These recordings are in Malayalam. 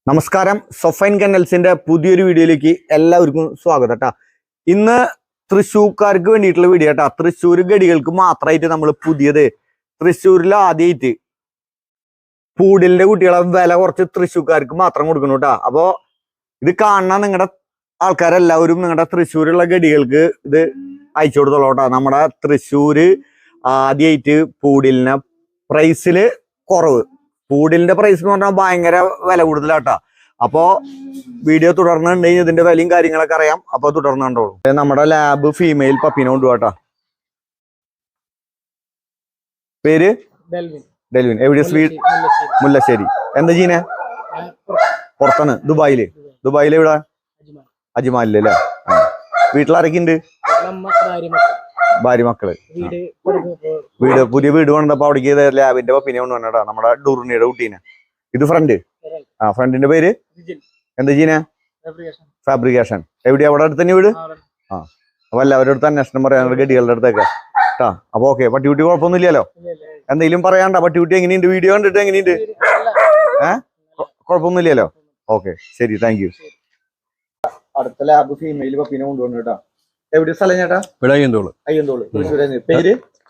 നമസ്കാരം. സൊഫൈൻ കെന്നൽസിന്റെ പുതിയൊരു വീഡിയോയിലേക്ക് എല്ലാവർക്കും സ്വാഗതം കേട്ടാ. ഇന്ന് തൃശ്ശൂർക്കാർക്ക് വേണ്ടിയിട്ടുള്ള വീഡിയോ കേട്ടാ. തൃശ്ശൂർ ഗഡികൾക്ക് മാത്രമായിട്ട് നമ്മൾ പുതിയത് തൃശ്ശൂരിൽ ആദ്യമായിട്ട് പൂടിലിന്റെ കുട്ടികളെ വില കുറച്ച് തൃശ്ശൂർക്കാർക്ക് മാത്രം കൊടുക്കണം കേട്ടാ. അപ്പോ ഇത് കാണുന്ന നിങ്ങളുടെ ആൾക്കാരെല്ലാവരും നിങ്ങളുടെ തൃശ്ശൂരുള്ള ഗഡികൾക്ക് ഇത് അയച്ചു കൊടുത്തോളൂ കേട്ടാ. നമ്മുടെ തൃശ്ശൂര് ആദ്യമായിട്ട് പൂടിലിനെ പ്രൈസില് കുറവ്, പൂടിലിന്റെ പ്രൈസ് എന്ന് പറഞ്ഞാൽ ഭയങ്കര വില കൂടുതലാട്ടാ. അപ്പോ വീഡിയോ തുടർന്നുണ്ടെങ്കിൽ ഇതിന്റെ വിലയും കാര്യങ്ങളൊക്കെ അറിയാം. അപ്പൊ തുടർന്ന് കണ്ടോളൂ. നമ്മുടെ ലാബ് ഫീമെയിൽ പപ്പീനെ കൊണ്ടുപോട്ടാ. പേര് ഡെൽവിൻ. എവിടെ? സ്വീറ്റ് മുല്ലശ്ശേരി. എന്താ ജീനെ? പുറത്താണ്. ദുബായില് എവിടെ? അജ്മാലില്ലേ? വീട്ടിലാരൊക്കെ ഉണ്ട്? ഭാര്യ മക്കള്. പുതിയ വീട് കൊണ്ടപ്പോ അവിടേക്ക് ലാബിന്റെ പപ്പിനെ കൊണ്ടുവന്നടാ, നമ്മുടെ ഡുർണിയുടെ കുട്ടീനെ. ഇത് ഫ്രണ്ടിന്റെ പേര് എന്താ ജീന? ഫാബ്രിക്കേഷൻ. എവിടെയാ? അവിടെ അടുത്ത് തന്നെ വീട്. അപ്പൊ എല്ലാവരുടെ അടുത്ത് അന്വേഷണം പറയാനുള്ള ഗഡികളുടെ അടുത്തൊക്കെ കേട്ടാ. അപ്പൊ ഓക്കെ. പട്ടിക്കുട്ടി കുഴപ്പമൊന്നും ഇല്ലല്ലോ? എന്തെങ്കിലും പറയാണ്ട? പട്ടിക്കുട്ടി എങ്ങനെയുണ്ട്? വീഡിയോ കണ്ടിട്ട് എങ്ങനെയുണ്ട്? കുഴപ്പമൊന്നും ഇല്ലല്ലോ? ഓക്കെ, ശരി, താങ്ക് യു. അടുത്ത ലാബ് ഫീമെയിൽ പപ്പീനെ കൊണ്ടുവന്നു കേട്ടാ. എവിടെ സ്ഥലം ചേട്ടാ? അയ്യന്തോള്.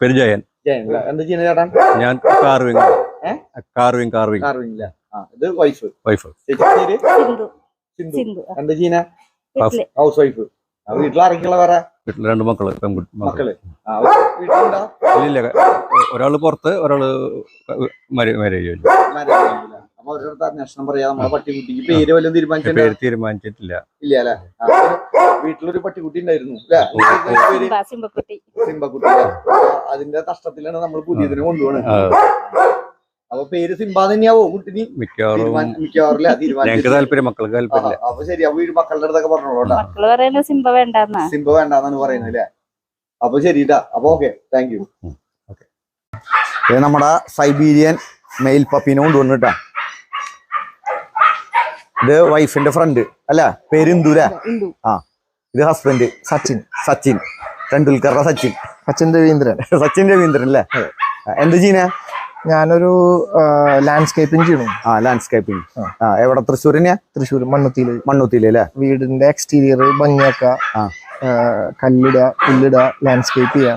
പേര് ജയൻ. എന്താ ചെയ്യുന്ന ചേട്ടാ? ഞാൻ കാർവിംഗ്. ഇത് വൈഫ്. സിന്ധു. എന്താ ചെയ്യുന്ന? House wife. വീട്ടിലാരൊക്കെയുള്ള? വേറെ വീട്ടിൽ 2 മക്കള്, മക്കള്. ഇല്ല, ഒരാള് പുറത്ത്, ഒരാള് മാരേജ്. അപ്പൊ അവരുടെ അന്വേഷണം പറയാ. നമ്മളെ പട്ടിക്കുട്ടിക്ക് പേര് വല്ലതും തീരുമാനിച്ചിട്ടില്ല. ഇല്ല അല്ലെ? വീട്ടിലൊരു പട്ടിക്കുട്ടി ഉണ്ടായിരുന്നു, സിംബക്കുട്ടി. അതിന്റെ കഷ്ടത്തിലാണ് നമ്മൾ പുതിയതിനെ കൊണ്ടുപോകുന്നത്. അപ്പൊ പേര് സിംബ തന്നെയാവോ കുട്ടിന്? മിക്കവാറും താല്പര്യം, മക്കൾക്ക് താല്പര്യം. അപ്പൊ ശരി. അപ്പൊ വീട് മക്കളുടെ അടുത്തൊക്കെ പറഞ്ഞോളൂ. സിംബ വേണ്ടാന്നാണ് പറയുന്നത് അല്ലേ? അപ്പൊ ശരിട്ടാ. അപ്പൊ ഓക്കെ, താങ്ക് യു. നമ്മുടെ സൈബീരിയൻ മെയിൽ പപ്പീനെ കൊണ്ടുവന്നിട്ടാ. ഇത് വൈഫിന്റെ ഫ്രണ്ട് അല്ല? പേര് ഇന്ദുരാ? ഇത് ഹസ്ബൻഡ് സച്ചിൻ ടെണ്ടുൽക്കറുടെ സച്ചിൻ രവീന്ദ്രൻ അല്ലേ? എന്ത് ജീന? ഞാനൊരു ലാൻഡ്സ്കേപ്പിംഗ് ചെയ്യണു. ലാൻഡ്സ്കേപ്പിംഗ്. എവിടെ? തൃശ്ശൂർ മണ്ണുത്തിയില് അല്ലേ? വീടിന്റെ എക്സ്റ്റീരിയർ ഭംഗിയാക്ക, കല്ലിട, പുല്ലിട, ലാൻഡ്സ്കേപ്പ് ചെയ്യാ,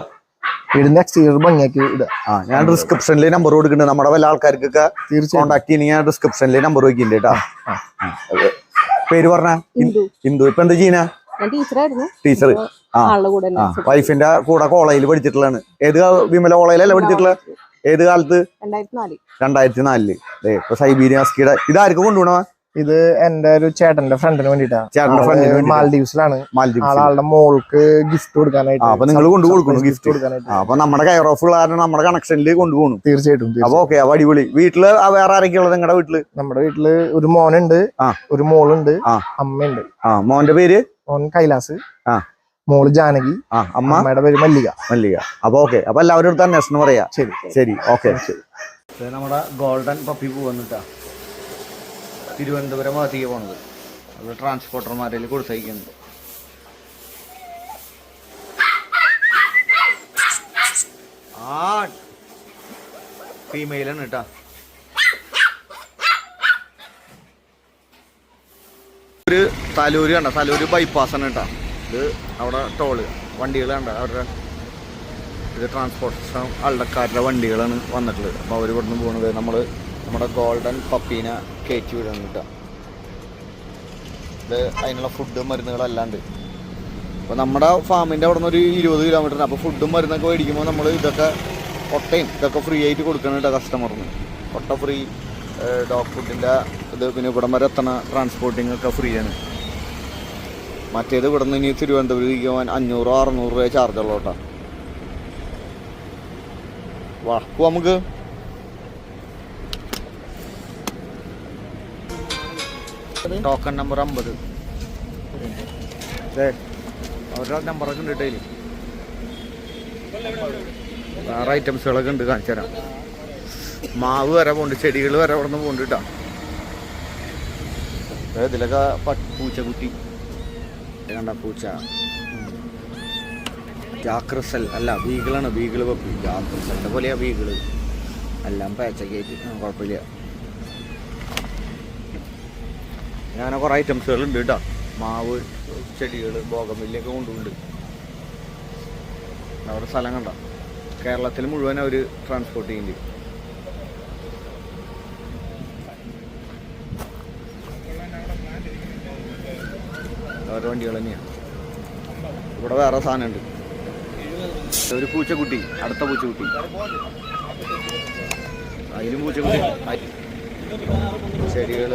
വീടിന്റെ എക്സ്റ്റീരിയർ ഭംഗിയാക്കി ഇടുക. ഞാൻ ഡിസ്ക്രിപ്ഷനിൽ നമ്പർ കൊടുക്കുന്നുണ്ട്. നമ്മുടെ വല്ല ആൾക്കാർക്കൊക്കെ കോൺടാക്ട് ചെയ്യണമെങ്കിൽ ഞാൻ ഡിസ്ക്രിപ്ഷനിൽ നമ്പർ വയ്ക്കുന്നുണ്ട് കേട്ടാ. പേര് പറഞ്ഞ? ഹിന്ദു. ഇപ്പൊ എന്താ ചെയ്യുന്ന? ടീച്ചർ. വൈഫിന്റെ കൂടെ കോളേജിൽ പഠിച്ചിട്ടുള്ളതാണ്. ഏത് വിമല കോളേജിലല്ല പഠിച്ചിട്ടുള്ള? ഏത് കാലത്ത്? 2004. ഇപ്പൊ സൈബീരിയൻ ഹസ്കിയുടെ. ഇതാർക്ക് കൊണ്ടുപോകണ? ഇത് എന്റെ ഒരു ചേട്ടന്റെ ഫ്രണ്ടിന് വേണ്ടിട്ടാ. മാൽഡീവ്സിലാണ്. ആളുടെ മോൾക്ക് ഗിഫ്റ്റ് കൊടുക്കാനായിട്ട്. അപ്പൊ നിങ്ങൾ കൊണ്ടുകൊടുക്കണം ഗിഫ്റ്റ് കൊടുക്കാനായിട്ട്. അപ്പൊ നമ്മുടെ കെയർ ഓഫ് ഉള്ള കാരണം നമ്മുടെ കണക്ഷനിൽ കൊണ്ടുപോകണം. തീർച്ചയായിട്ടും. അപ്പൊ ഓക്കെ. അപ്പൊ അടിപൊളി. വീട്ടില് വേറെ ആരൊക്കെ ഉള്ളത് നിങ്ങളുടെ വീട്ടില്? നമ്മുടെ വീട്ടില് ഒരു മോനുണ്ട്, ഒരു മോളുണ്ട്, അമ്മയുണ്ട്. മോന്റെ പേര്? മോൻ കൈലാസ്, മോള് ജാനകി, അമ്മയുടെ പേര് മല്ലിക. അപ്പൊ ഓക്കെ. അപ്പൊ എല്ലാവരും അടുത്ത് അന്വേഷണം പറയാ. ശരി, ഓക്കെ. നമ്മുടെ ഗോൾഡൻ പപ്പി പോന്നിട്ടാ തിരുവനന്തപുരം ഭാഗത്തേക്ക് പോണത്. അത് ട്രാൻസ്പോർട്ടർമാരിൽ കൊടുത്തയക്കുന്നുണ്ട്. ഫീമെയിലാണ് കേട്ടാ. ഒരു തലൂര് കണ്ട, തലൂര് ബൈപ്പാസ് ആണ് കേട്ടാ. ഇത് അവിടെ ടോള് വണ്ടികൾ കണ്ട. അവരുടെ ഇത് ട്രാൻസ്പോർട്ടേഷൻ ആൾക്കാരുടെ വണ്ടികളാണ് വന്നിട്ടുള്ളത്. അപ്പോൾ അവർ ഇവിടുന്ന് പോകുന്നത് നമ്മുടെ ഗോൾഡൻ പപ്പീനെ കയറ്റി വിടണം കേട്ടോ. ഇത് അതിനുള്ള ഫുഡും മരുന്നുകളല്ലാണ്ട്. അപ്പോൾ നമ്മുടെ ഫാമിൻ്റെ അവിടെ നിന്ന് ഒരു 20 കിലോമീറ്ററിന്. അപ്പോൾ ഫുഡും മരുന്നൊക്കെ മേടിക്കുമ്പോൾ നമ്മൾ ഇതൊക്കെ കൊട്ടയും ഇതൊക്കെ ഫ്രീ ആയിട്ട് കൊടുക്കണം കേട്ടോ കസ്റ്റമറിന്. കൊട്ട ഫ്രീ, ഡോഗ് ഫുഡിൻ്റെ ഇത്, പിന്നെ ഇവിടം വരെ എത്തണ ട്രാൻസ്പോർട്ടിങ് ഒക്കെ ഫ്രീ ആണ്. മറ്റേത് ഇവിടെ നിന്ന് ഇനി തിരുവനന്തപുരത്തേക്ക് പോകാൻ 500-600 രൂപ ചാർജ് ഉള്ളൂ കേട്ടോ. വാ നമുക്ക്. Token number 50. അവരുടെ നമ്പറൊക്കെ ഉണ്ട് കേട്ടോ. വേറെ ഐറ്റംസുകളൊക്കെ ഉണ്ട്, കാണിച്ചു തരാം. മാവ് വരെ പോകുന്നുണ്ട്, ചെടികൾ വരെ അവിടെ നിന്ന് പോകുന്നുണ്ട് കേട്ടോ. ഇതിലൊക്കെ പൂച്ചക്കുട്ടി കണ്ട. പൂച്ച ജാക്രസൽ അല്ല, ബീഗിളാണ്. Beagle puppy. ജാക്രസലിൻ്റെ പോലെയാ ബീഗിള്. എല്ലാം പേച്ചൊക്കെ ആയിട്ട് കുഴപ്പമില്ല. അങ്ങനെ കുറെ ഐറ്റംസുകൾ ഉണ്ട് കേട്ടോ. മാവ് ചെടികൾ ബോഗൻവില്ലയൊക്കെ കൊണ്ടുപോകുന്നുണ്ട്. അവരുടെ സ്ഥലം കണ്ട കേരളത്തിൽ മുഴുവൻ അവർ ട്രാൻസ്പോർട്ട് ചെയ്യുന്നുണ്ട്. അവരുടെ വണ്ടികൾ തന്നെയാണ്. ഇവിടെ വേറെ സാധനമുണ്ട്. ഒരു പൂച്ചക്കുട്ടി, അടുത്ത പൂച്ചക്കുട്ടി, അതിലും പൂച്ചക്കുട്ടി, ചെടികൾ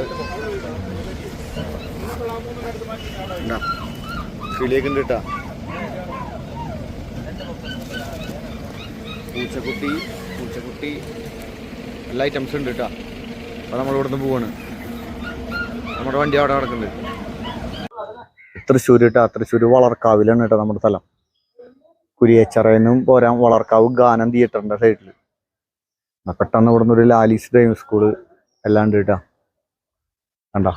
കിളിയൊക്കെ ഉണ്ട് കേട്ടാ. പൂച്ചക്കുട്ടി എല്ലാ ഐറ്റംസും ഉണ്ട് കേട്ടാ. അപ്പോൾ നമ്മളിവിടുന്ന് പോവാണ്. നമ്മുടെ വണ്ടി അവിടെ കിടക്കുന്നുണ്ട്. തൃശ്ശൂർ കേട്ടാ. തൃശ്ശൂർ വളർക്കാവിലാണ് കേട്ടോ നമ്മുടെ സ്ഥലം. കുരിയച്ചറയിനും പോരാൻ വളർക്കാവ് ഗാനം തിയേറ്ററിന്റെ സൈഡിൽ. പെട്ടെന്ന് ഇവിടുന്ന് ഒരു ലാലീസ് ഡ്രൈവിംഗ് സ്കൂള് എല്ലാം ഉണ്ട് കേട്ടാ. കണ്ട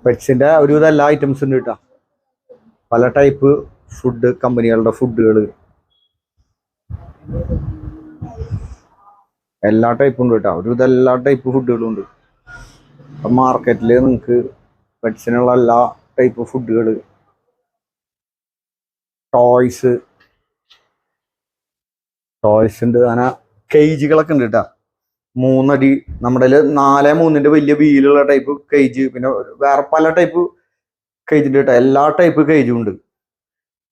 പെറ്റ്സിന്റെ ഒരുവിധം എല്ലാ ഐറ്റംസും ഉണ്ട് കേട്ടാ. പല ടൈപ്പ് ഫുഡ് കമ്പനികളുടെ ഫുഡുകൾ എല്ലാ ടൈപ്പും ഉണ്ട് കേട്ടോ. ഒരുവിധം എല്ലാ ടൈപ്പ് ഫുഡുകളും ഉണ്ട്. അപ്പം മാർക്കറ്റിൽ നിങ്ങൾക്ക് പെറ്റ്സിനുള്ള എല്ലാ ടൈപ്പ് ഫുഡുകൾ, ടോയ്സ് ഉണ്ട്. അങ്ങനെ കേജുകളൊക്കെ ഉണ്ട് കേട്ടോ. 3 അടി നമ്മുടെ 4-3 വലിയ വീലുള്ള ടൈപ്പ് കേജ്, പിന്നെ വേറെ പല ടൈപ്പ് കേജ് ഉണ്ട് കേട്ടോ. എല്ലാ ടൈപ്പ് കേജും ഉണ്ട്.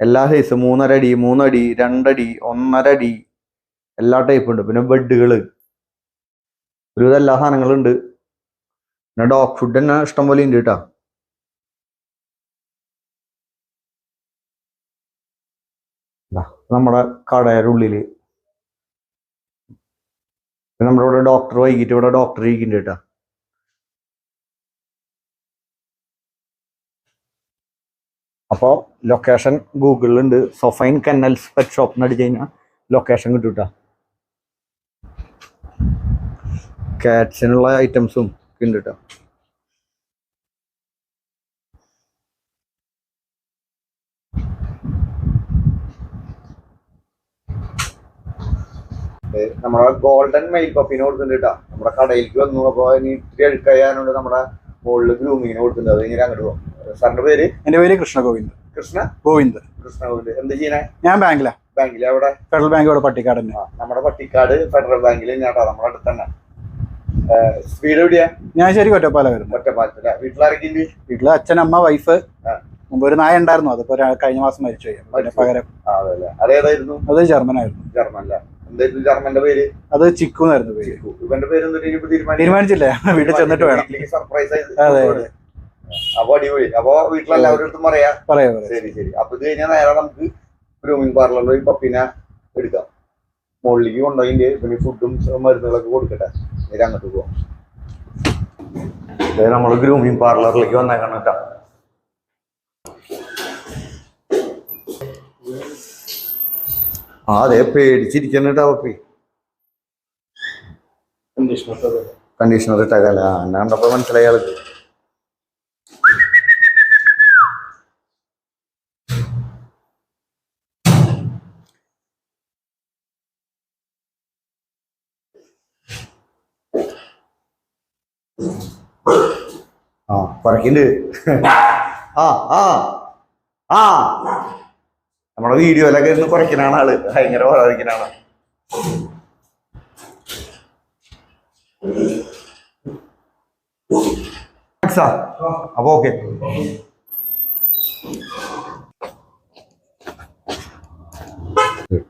എല്ലാ സൈസ് 3.5 അടി, 3 അടി, 2 അടി, 1.5 അടി എല്ലാ ടൈപ്പ് ഉണ്ട്. പിന്നെ ബെഡുകൾ, ഒരുവിധം എല്ലാ സാധനങ്ങളും ഉണ്ട്. പിന്നെ ഡോഗ് ഫുഡ് തന്നെ ഇഷ്ടം പോലെ ഉണ്ട് കേട്ടോ. നമ്മുടെ കടയുടെ ഉള്ളില് നമ്മുടെ ഇവിടെ ഡോക്ടർ വൈകിട്ട് ഇവിടെ ഡോക്ടർ ഇരിക്കുന്നുണ്ട് കേട്ടോ. അപ്പോൾ ലൊക്കേഷൻ ഗൂഗിളിലുണ്ട്. സൊഫൈൻ കെന്നൽസ് പെറ്റ് ഷോപ്പ് എന്ന് അടിച്ചു കഴിഞ്ഞാൽ ലൊക്കേഷൻ കിട്ടും കേട്ടോ. കാറ്റ്സിനുള്ള ഐറ്റംസും ഉണ്ട് കേട്ടോ. നമ്മുടെ ഗോൾഡൻ മെയിൽ പപ്പിനെ കൊടുക്കുന്നുണ്ട് കേട്ടോ. നമ്മുടെ കടയിലേക്ക് വന്നു. അപ്പോൾ ഇനി ഇത്തിരി എടുക്കാനുണ്ട്. നമ്മുടെ മുകളിൽ ഗ്രൂമിങ്ങിന് കൊടുക്കുന്നുണ്ട്. അത് ഇങ്ങനെ അങ്ങോട്ട് പോകും. സാറിന്റെ പേര്? എന്റെ പേര് കൃഷ്ണഗോവിന്ദ്. കൃഷ്ണഗോവിന്ദ്. ഞാൻ ബാങ്കിലാ. എവിടെ? ഫെഡറൽ ബാങ്ക് ഇവിടെ പട്ടിക്കാട്. നമ്മുടെ പട്ടിക്കാട് ഫെഡറൽ ബാങ്കിൽ തന്നെയാട്ടോ, നമ്മുടെ അടുത്ത് തന്നെ. വീട് എവിടെയാ? ഞാൻ ശരി ഒറ്റപ്പാല വരുന്നത്. ഒറ്റപ്പാലത്തില്ല. വീട്ടിലാരൊക്കെയുണ്ട്? വീട്ടില് അച്ഛൻ, അമ്മ, വൈഫ്. മുമ്പ് ഒരു നായ ഉണ്ടായിരുന്നു. അതിപ്പോ കഴിഞ്ഞ മാസം മരിച്ചു പോയി. പകരം അതേതായിരുന്നു? അത് ജർമ്മനായിരുന്നു. ജർമ്മനല്ല. എന്തായിരുന്നു ജർമ്മന്റെ പേര്? അത് ചിക്കു എന്നായിരുന്നു പേര്. ഇവന്റെ പേര് തീരുമാനിച്ചില്ല. വീട്ടിൽ ചെന്നിട്ട് വേണം. സർപ്രൈസ്. അതെ. അപ്പൊ അടിപൊളി. അപ്പൊ വീട്ടിലെല്ലാവരുടെ അടുത്തും പറയാ. ശരി. അപ്പൊ ഇത് കഴിഞ്ഞാൽ നേരെ നമുക്ക് ഗ്രൂമിംഗ് പാർലറിൽ ഒരു പപ്പിനെ എടുക്കാം. മുകളിലേക്ക് കൊണ്ടുപോയി പിന്നെ ഫുഡും മരുന്നുകളൊക്കെ കൊടുക്കട്ടെ. നേരെ അങ്ങോട്ട് പോവാം. നമ്മള് ഗ്രൂമിംഗ് പാർലറിലേക്ക് വന്നേക്കണം കേട്ടോ. അതെ, പേടിച്ചിരിക്കണം കേട്ടോ പപ്പി. കണ്ടീഷണർ ഇട്ടേക്കല്ല. എന്നെ കണ്ടപ്പോ മനസ്സിലായി ആൾക്ക്. കുറയ്ക്കുന്നുണ്ട്. നമ്മുടെ വീഡിയോയിലൊക്കെ ഇരുന്ന് കുറയ്ക്കണാണ് ആള്. ഭയങ്കര കുറയ്ക്കണാണ്. അപ്പൊ ഓക്കെ.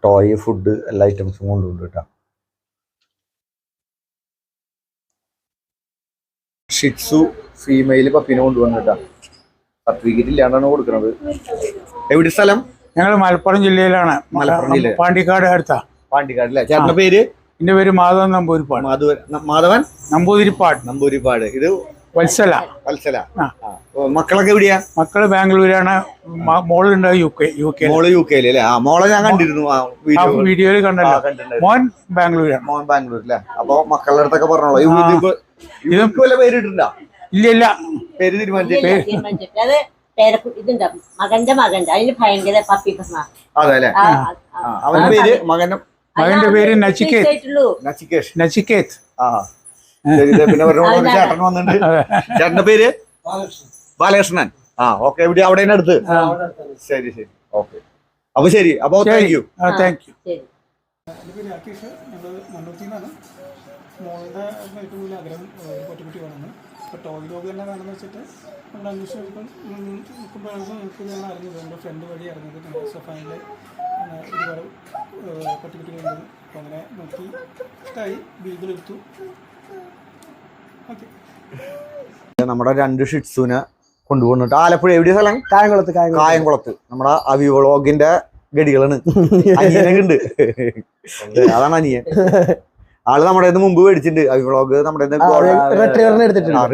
ടോയ് ഫുഡ് എല്ലാ ഐറ്റംസും കൊണ്ടുണ്ട് കേട്ടോ. ഷിറ്റ്സു ഫീമെയിൽ പപ്പിനെ കൊണ്ടുവന്നു കേട്ടോ. സർട്ടിഫിക്കറ്റ് ഇല്ലാണ്ടാണ് കൊടുക്കുന്നത്. എവിടെ സ്ഥലം? ഞങ്ങൾ മലപ്പുറം ജില്ലയിലാണ്. പാണ്ടിക്കാട് അടുത്താ. പാണ്ടിക്കാടില്ലേ? ചേട്ടന്റെ പേര്? എന്റെ പേര് മാധവൻ നമ്പൂരിപ്പാട്. മാധവൻ നമ്പൂതിരിപ്പാട്. ഇത് വത്സല. മക്കളൊക്കെ എവിടെയാ? മക്കള് ബാംഗ്ലൂരാണ്. മോളുണ്ട് മോള് യു കെയില് അല്ലേ? മോളെ ഞാൻ കണ്ടിരുന്നു വീഡിയോയിൽ കണ്ടല്ലോ. മോൻ ബാംഗ്ലൂരാണ്. മോൻ ബാംഗ്ലൂരില്ലേ? അപ്പൊ മക്കളുടെ അടുത്തൊക്കെ പറഞ്ഞോളൂ. ഇതിപ്പോ പേരിട്ടുണ്ടോ? ഇല്ല. പേര് തീരുമാനിച്ചു. ഇതുണ്ട് മകന്റെ അതിന് ഭയങ്കര പപ്പി. അതെ അല്ലേ? അവന്റെ പേര് മകന്റെ പേര് നച്ചിക്കേത്. ആ ശരി, ദേ പിന്നെ ഒരെണ്ണം ചേട്ടൻ വന്നിട്ടുണ്ട്. ചേട്ടന്റെ പേര് ബാലകൃഷ്ണൻ. ആ ഓക്കെ, ഇവിടെ അവിടെ അടുത്ത്. ശരി ശരി, ഓക്കെ. അപ്പൊ ശരി, അപ്പൊ താങ്ക് യു. Thank you. എൻ്റെ പേര് രാകേഷ്. ഞങ്ങൾ മണ്ണൂത്തിന്നാണ്. മോളുടെ ഏറ്റവും വലിയ ആഗ്രഹം ഒരു പട്ടിക്കുട്ടി വേണമെന്ന്. ഇപ്പോൾ ടോയ് ഡോഗ് തന്നെ വേണമെന്ന് വെച്ചിട്ട് നമ്മൾ അന്വേഷിച്ച് നോക്കുമ്പോഴാണ് നമുക്ക് ഞാൻ അറിഞ്ഞത്, എൻ്റെ ഫ്രണ്ട് വഴി അറിഞ്ഞത് ഞങ്ങളുടെ സഫാനിൽ ഒരുപാട് പട്ടിക്കുട്ടികളുണ്ട്. അപ്പോൾ അങ്ങനെ നോക്കി ഇഷ്ടമായി, ബീഗിൾ എടുത്തു. ഓക്കെ. നമ്മുടെ 2 ഷിറ്റ്സുനെ കൊണ്ടുപോകുന്നുണ്ട് ആലപ്പുഴ. എവിടെയ സ്ഥലം? കായംകുളത്ത്. നമ്മുടെ അവിവ്ളോഗിന്റെ ഗഡികളാണ്. അനിയനൊക്കെ ഉണ്ട്. അതാണ് അനിയൻ. ആള് നമ്മുടെ മുമ്പ് മേടിച്ചിട്ടുണ്ട് അവിവ്ളോഗ്. നമ്മുടെ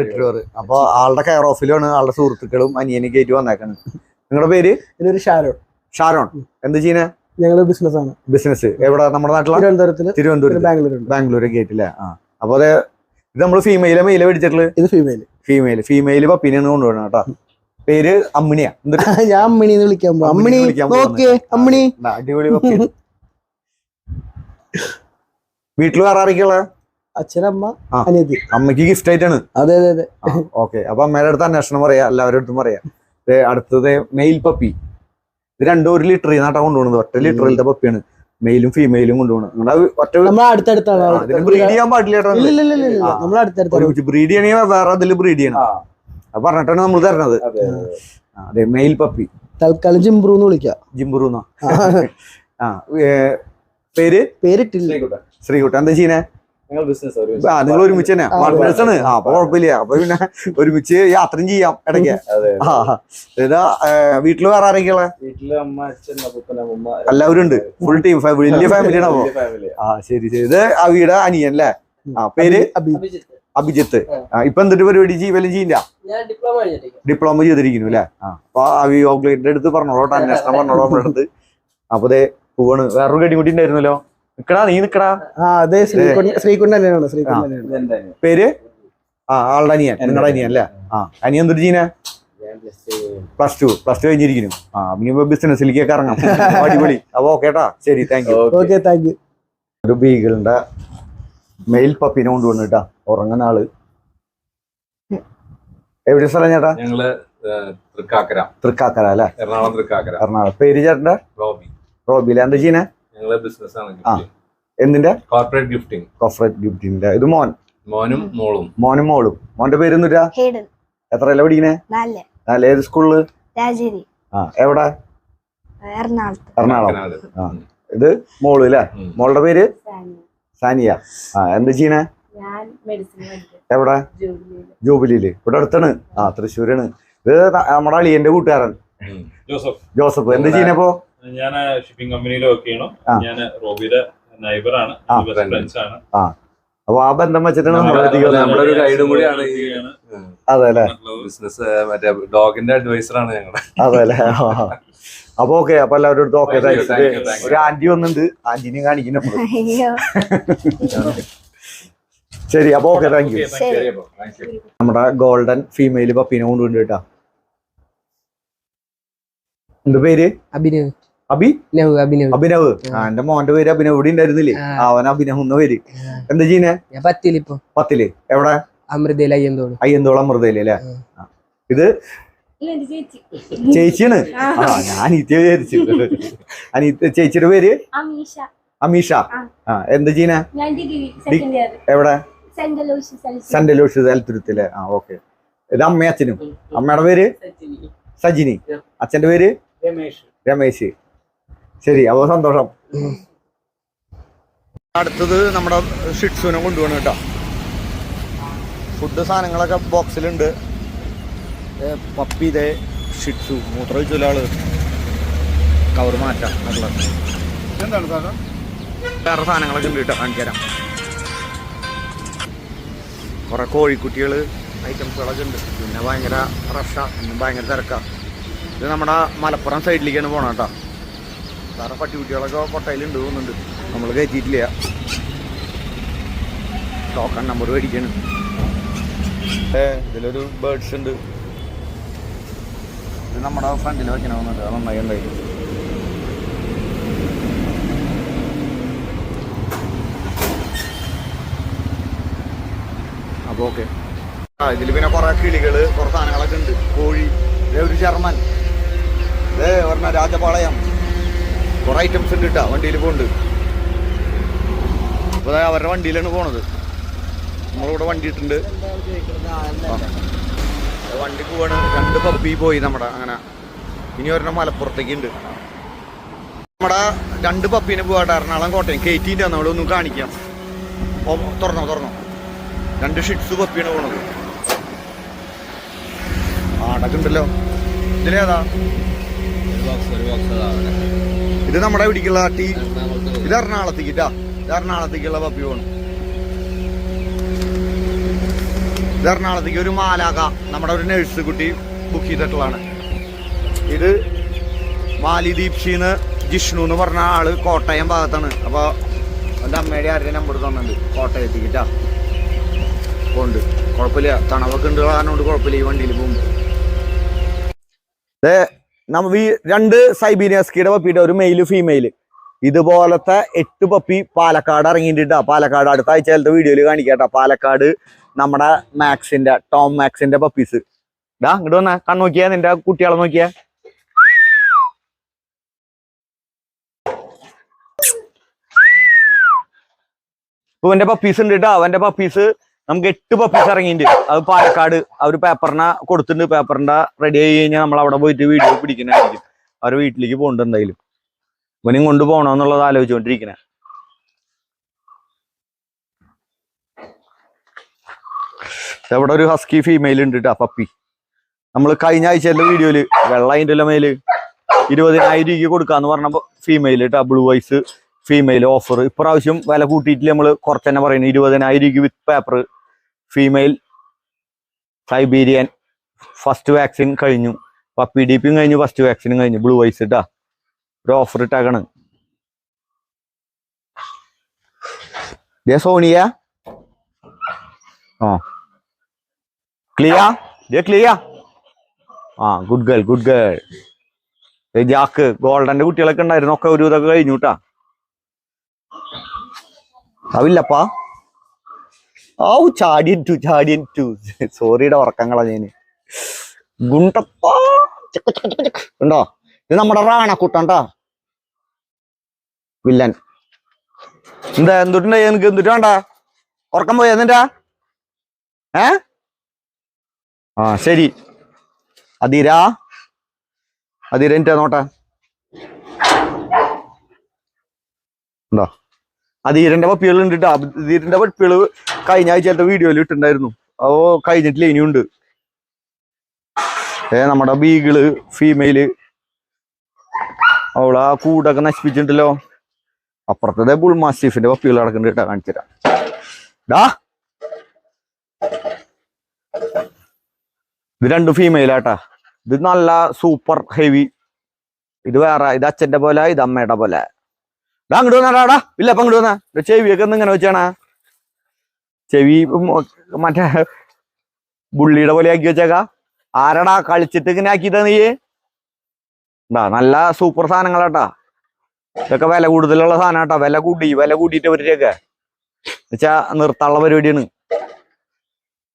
റിട്രീവർ. അപ്പൊ ആളുടെ കെയർ ഓഫിലാണ് ആളുടെ സുഹൃത്തുക്കളും അനിയനും കയറ്റി വന്നേക്കാണ്. നിങ്ങളുടെ പേര്? ഷാരോൺ. എന്ത് ചെയ്യുന്നേ? ഞങ്ങള് ബിസിനസ്. എവിടെ? നമ്മുടെ നാട്ടിലെ തിരുവനന്തപുരം, ബാംഗ്ലൂർ ഗേറ്റില്ലേ? ആ. അപ്പൊ അതെ, ഇത് നമ്മള് ഫീമെയിലെ മെയിലെ മേടിച്ചിട്ടുള്ളത്. ഇത് ഫീമെയില് പപ്പീനെ കൊണ്ടുപോകണം കേട്ടോ. പേര് അമ്മിണിയാ. ഞാൻ അമ്മിണിന്ന് വിളിക്കാൻ പോകും. അടിപൊളി പപ്പി. വീട്ടില് വേറെ ആരൊക്കെയുള്ള? അച്ഛനമ്മ, അനിയത്തി. അമ്മയ്ക്ക് ഗിഫ്റ്റ് ആയിട്ടാണ്. അതെ. ഓക്കെ. അപ്പൊ അമ്മയുടെ അടുത്ത് അന്വേഷണം പറയാ, എല്ലാവരുടെ അടുത്തും പറയാ. അടുത്തത് മെയിൽ പപ്പി. ഇത് 1 ലിറ്റർ നാട്ടാ കൊണ്ടുപോകുന്നത്. ഒറ്റ ലിറ്ററിലത്തെ പപ്പിയാണ്. മെയിലും ഫീമെയിലും കൊണ്ടുപോകണം. ബ്രീഡ് ചെയ്യാൻ പാടില്ല. ബ്രീഡ് ചെയ്യണമെങ്കിൽ വേറെ അതിൽ ബ്രീഡ് ചെയ്യണം. അത് പറഞ്ഞിട്ടാണ് നമ്മൾ തരണത്. അതെ, മെയിൽ പപ്പി. തൽക്കാലം ജിംബ്രൂന്ന് വിളിക്കാം. ജിംബ്രൂന്നോ? ആ. പേരിട്ടില്ല. ശ്രീകുട്ടൻ. എന്താ ചെയ്യുന്നേ? നിങ്ങൾ ഒരുമിച്ച് തന്നെ പാർട്ട്നേഴ്സാണ്. അപ്പൊ കുഴപ്പമില്ല. അപ്പൊ പിന്നെ ഒരുമിച്ച് യാത്രയും ചെയ്യാം ഇടയ്ക്ക്. വീട്ടില് വേറെ ആരൊക്കെയുള്ള? എല്ലാവരും ഉണ്ട്. ഫുൾ ടീം, വലിയ ഫാമിലിയാണ്. അപ്പൊ ശരി. ഇത് അവിയുടെ അനിയൻ അല്ലേ? പേര് അഭിജിത്ത്. ഇപ്പൊ എന്തൊരു പരിപാടി വല്ലതും ചെയ്യില്ല? ഡിപ്ലോമ ചെയ്തിരിക്കുന്നു അല്ലേ? അപ്പൊ അവിയുടെ അടുത്ത് പറഞ്ഞോളൂ, അന്വേഷണം പറഞ്ഞോളൂ നമ്മുടെ അടുത്ത്. അപ്പൊ ദേ പോവാണ്. വേറൊരു ഗടി കൂട്ടി ഉണ്ടായിരുന്നല്ലോ. നീ നിക്കടാ. പേര്? ആളുടെ അനിയൻ, നിങ്ങളുടെ അനിയൻ അല്ലേ? അനിയൻ എന്തൊരു ചെയ്യുന്നേ? +2 കഴിഞ്ഞിരിക്കുന്നു. ഇനി ബിസിനസ്സിലേക്കൊക്കെ ഇറങ്ങാം. അടിപൊളി. അപ്പൊ ഓക്കേട്ടാ, ശരി, താങ്ക് യു. ഒരു ബീഗിളിന്റെ മെയിൽ പപ്പിനെ കൊണ്ടുവന്നു കേട്ടാ. ഉറങ്ങുന്ന ആള്. എവിടെ സ്ഥലം ചേട്ടാ? ഞങ്ങള് തൃക്കാക്കര അല്ലെ? എറണാകുളം. പേര് ചേട്ടന്റെ? റോബില. എന്താ ചെയ്യുന്നേ? ഞങ്ങള് ബിസിനസ്സാണ്. എന്തിന്റെ? Corporate gifting. ഇത് മോനും മോളും. മോന്റെ പേരൊന്നുമില്ല? എത്രയല്ല പഠിക്കണേ? 4. ഏത് സ്കൂളില്? എവിടെ? എറണാകുളം. ഇത് മോള് അല്ലേ? മോളുടെ പേര് സാനിയ. എന്താ ചെയ്യണേ? എവിടെ? ജൂബിലിയില്. ഇവിടെ അടുത്താണ്. തൃശ്ശൂരാണ്. ഇത് നമ്മുടെ അളിയന്റെ കൂട്ടുകാരൻ ജോസഫ്. എന്താ ചെയ്യണപ്പോ? ഞാൻ ഷിപ്പിംഗ് കമ്പനിയിൽ വർക്ക് ചെയ്യണം. ഞാൻ റോബിയുടെ നൈബറാണ്. അപ്പൊ ആ ബന്ധം വെച്ചിട്ടാണ് നമ്മുടെ ഒരു ഗൈഡും കൂടിയാണ്. അതെ അല്ലെ? ബിസിനസ് മറ്റേ ഡോഗിന്റെ അഡ്വൈസറാണ് ഞങ്ങളുടെ. അതെ അല്ലെ? അപ്പൊ ഓക്കെ. അപ്പൊ എല്ലാവരും അടുത്ത് ഓക്കെ. ഒരു ആന്റി വന്നിട്ടുണ്ട്. ആന്റിനെയും കാണിക്കുന്നു. ശരി. അപ്പൊ ഓക്കെ, താങ്ക് യു. നമ്മുടെ ഗോൾഡൻ ഫീമെയിൽ പപ്പീനെ കൊണ്ടുണ്ട് കേട്ടാ. എന്ത് പേര്? അഭിനവ്. എന്റെ മോന്റെ പേര് അഭിനവ്. ഇവിടെ ഉണ്ടായിരുന്നില്ലേ? അവൻ അഭിനവ് എന്ന പേര്. എന്താ ചെയ്യുന്നേ? 10. എവിടെ? അയ്യന്തോൾ അമൃതയില് അല്ലേ? ഇത് ചേച്ചിയാണ്. ഞാൻ ഇത്യ വിചാരിച്ചു. ചേച്ചിയുടെ പേര് അമീഷ. എന്താ ചെയ്യുന്നേ? എവിടെ? സെന്റ് ലൂഷ്യസ് എൽത്തുരുത്തിലെ. ഓക്കെ. ഇത് അമ്മയും അച്ഛനും. അമ്മയുടെ പേര് സജിനി. അച്ഛന്റെ പേര് രമേശ്. ശരി. അപ്പൊ സന്തോഷം. അടുത്തത് നമ്മുടെ ഷിറ്റ്സുനെ കൊണ്ടുപോകണം കേട്ടോ. ഫുഡ് സാധനങ്ങളൊക്കെ ബോക്സിലുണ്ട്. പപ്പി. ഇതേ ഷിറ്റ്സു. മൂത്ര വെച്ചൊരു ആള് കവർ മാറ്റാം. വേറെ സാധനങ്ങളൊക്കെ ഉണ്ട് കേട്ടോ, കാണിച്ചു തരാം. കുറെ കോഴിക്കുട്ടികൾ ഐറ്റംസുകളൊക്കെ ഉണ്ട്. പിന്നെ ഭയങ്കര റഷാ, പിന്നെ ഭയങ്കര തിരക്കാണ്. ഇത് നമ്മുടെ മലപ്പുറം സൈഡിലേക്കാണ് പോകണം കേട്ടോ. വേറെ പട്ടിക്കുട്ടികളൊക്കെ കൊട്ടയിലുണ്ട് തോന്നുന്നുണ്ട്. നമ്മൾ കയറ്റിയിട്ടില്ല. Token number മേടിക്കാണ്. ഇതിലൊരു ബേർഡ്സ് ഉണ്ട്. ഇത് നമ്മുടെ ഫ്രണ്ടിൽ വെക്കണമെന്നുണ്ട്. അത് നന്നായി ഉണ്ടായി. ഓക്കെ. ഇതിൽ പിന്നെ കുറെ കിളികള് കുറെ സാധനങ്ങളൊക്കെ ഉണ്ട്. കോഴി, ഒരു ജർമ്മൻ, പറഞ്ഞ രാജപാളയം, കുറെ ഐറ്റംസ് ഉണ്ട് കേട്ടാ. വണ്ടിയിൽ പോകുന്നുണ്ട്. അപ്പൊ അവരുടെ വണ്ടിയിലാണ് പോണത്. നമ്മളിവിടെ വണ്ടി ഇട്ടുണ്ട്. വണ്ടി പോവാണ്. 2 പപ്പി പോയി നമ്മുടെ. അങ്ങനെ ഇനി ഒരെണ്ണം മലപ്പുറത്തേക്ക് ഉണ്ട്. നമ്മുടെ 2 പപ്പീനെ പോവാട്ടെ. എറണാകുളം കോട്ടയം കയറ്റിൻ്റെ നമ്മളൊന്നും കാണിക്കാം. തുറന്നോ 2 ഷിറ്റ്സ് പപ്പിയാണ് പോണത്. ആടൊക്കെ ഉണ്ടല്ലോ. ഇതിലേതാ? ഇത് നമ്മുടെ ഇവിടേക്കുള്ള ഇത് എറണാകുളത്തേക്കിട്ടാ. ഇത് എറണാകുളത്തേക്കുള്ള പപ്പി പോകണം. ഇത് എറണാകുളത്തേക്ക് ഒരു മാലാക നമ്മുടെ ഒരു നഴ്സ് കുട്ടി ബുക്ക് ചെയ്തിട്ടുള്ളതാണ്. ഇത് മാലിദീപ്ഷിന്ന് ജിഷ്ണു എന്ന് പറഞ്ഞ ആള് കോട്ടയം ഭാഗത്താണ്. അപ്പോൾ എൻ്റെ അമ്മയുടെ ആരുടെ നമ്പർ തന്നിട്ടുണ്ട്. കോട്ടയത്തേക്കിട്ടാ പോണ്ട്. കുഴപ്പമില്ല, തണവൊക്കെ ഉണ്ട് കാരണം കൊണ്ട് കുഴപ്പമില്ല. ഈ വണ്ടിയിൽ പോകുമ്പോൾ നമ്മ ഈ 2 സൈബീരിയസ്കിയുടെ പപ്പിയുടെ ഒരു മെയില് ഫീമെയില് ഇതുപോലത്തെ 8 പപ്പി പാലക്കാട് ഇറങ്ങിയിട്ടാ. പാലക്കാട് അടുത്ത ആഴ്ചയിലത്തെ വീഡിയോയിൽ കാണിക്കാട്ടാ. പാലക്കാട് നമ്മുടെ മാക്സിന്റെ ടോം മാക്സിന്റെ പപ്പീസ്. ഇങ്ങോട്ട് വന്നാ കണ്ണു നോക്കിയാ. നിന്റെ കുട്ടികളെ നോക്കിയാ. ഇപ്പൊ എന്റെ പപ്പീസ് ഉണ്ട് കേട്ടോ. അവന്റെ പപ്പീസ് നമുക്ക് 8 പപ്പീസ് ഇറങ്ങിയിട്ടുണ്ട്. അത് പാലക്കാട് അവർ പേപ്പറിനെ കൊടുത്തിട്ടുണ്ട്. പേപ്പറിന്റെ റെഡി ആയി കഴിഞ്ഞാൽ നമ്മൾ അവിടെ പോയിട്ട് വീഡിയോ പിടിക്കണായിരിക്കും. അവരുടെ വീട്ടിലേക്ക് പോകണ്ട. എന്തായാലും ഇവനും കൊണ്ടുപോകണമെന്നുള്ളത് ആലോചിച്ചുകൊണ്ടിരിക്കണേ. ഇവിടെ ഒരു ഹസ്കി ഫീമെയിൽ ഉണ്ട് കേട്ടോ പപ്പി. നമ്മൾ കഴിഞ്ഞ ആഴ്ചയിലെ വീഡിയോയില് വെള്ള അതിൻ്റെ മേല് 20,000 രൂപയ്ക്ക് കൊടുക്കാന്ന് പറഞ്ഞ ഫീമെയിൽ കേട്ടോ. Blue eyes female offer. ഇപ്രാവശ്യം വില കൂട്ടിയിട്ട് നമ്മൾ കുറച്ച് തന്നെ പറയുന്നത് 20,000 രൂപയ്ക്ക് with paper female Siberian. First vaccine കഴിഞ്ഞു. പപ്പി ഡിപിയും കഴിഞ്ഞു. ഫസ്റ്റ് വാക്സിനും കഴിഞ്ഞു. ബ്ലൂ ഐസ് ഇട്ടാ ഒരു ഓഫർ ഇട്ടാക്കാണ്. സോണിയ ക്ലിയ. Good girl. ജാക്ക് ഗോൾഡന്റെ കുട്ടികളൊക്കെ ഉണ്ടായിരുന്നു. ഒക്കെ ഒരു ഇതൊക്കെ കഴിഞ്ഞു കേട്ടാ. ആവില്ലപ്പാ. ചാടിയൻ സോറിയുടെ ഉറക്കങ്ങളാ ഞാന്. ഗുണ്ടപ്പാ ഉണ്ടോ? ഇത് നമ്മുടെ റാണക്കുട്ടണ്ടാ വില്ലൻ. എന്താ എന്തുട്ടുണ്ട? എനിക്ക് എന്തുട്ട് വേണ്ട? ഉറക്കം പോയി എന്നിട്ടാ? ശരി. അതിരാ എന്റെ നോട്ടെ. എന്താ അധീരന്റെ പപ്പികൾ ഉണ്ട് കേട്ടോ. അധീരന്റെ പപ്പികള് കഴിഞ്ഞ ആഴ്ചത്തെ വീഡിയോയിൽ ഇട്ടുണ്ടായിരുന്നു. അതോ കഴിഞ്ഞിട്ടില്ല, ഇനിയുണ്ട്. നമ്മുടെ ബീഗിള് ഫീമെയില് അവളാ കൂടൊക്കെ നശിപ്പിച്ചിട്ടുണ്ടല്ലോ. അപ്പുറത്തെ ബുൾ മാസ്റ്റിഫിന്റെ പപ്പികൾ നടക്കുന്നുണ്ട് കേട്ടോ. കാണിച്ചുതരാം. ഇത് 2 ഫീമെയിലാട്ടാ. ഇത് നല്ല സൂപ്പർ ഹെവി. ഇത് വേറെ. ഇത് അച്ഛന്റെ പോലെ, ഇത് അമ്മയുടെ പോലെ. അങ്ങോട്ട് വന്നാടാ. ഇല്ല അപ്പൊ അങ്ങോട്ട് വന്നാ. ചെവിയൊക്കെ ഒന്ന് ഇങ്ങനെ വെച്ചാണ്. ചെവി മറ്റേ ബുള്ളിയുടെ പോലെ ആക്കി വെച്ചേക്കാ. ആരടാ കളിച്ചിട്ട് ഇങ്ങനെ ആക്കിട്ടാ നീ? നല്ല സൂപ്പർ സാധനങ്ങളാട്ടാ. ഇതൊക്കെ വില കൂടുതലുള്ള സാധനം കേട്ടാ. വില കൂട്ടിയിട്ട് അവരുടെയൊക്കെ എന്നുവെച്ചാ നിർത്താനുള്ള പരിപാടിയാണ്.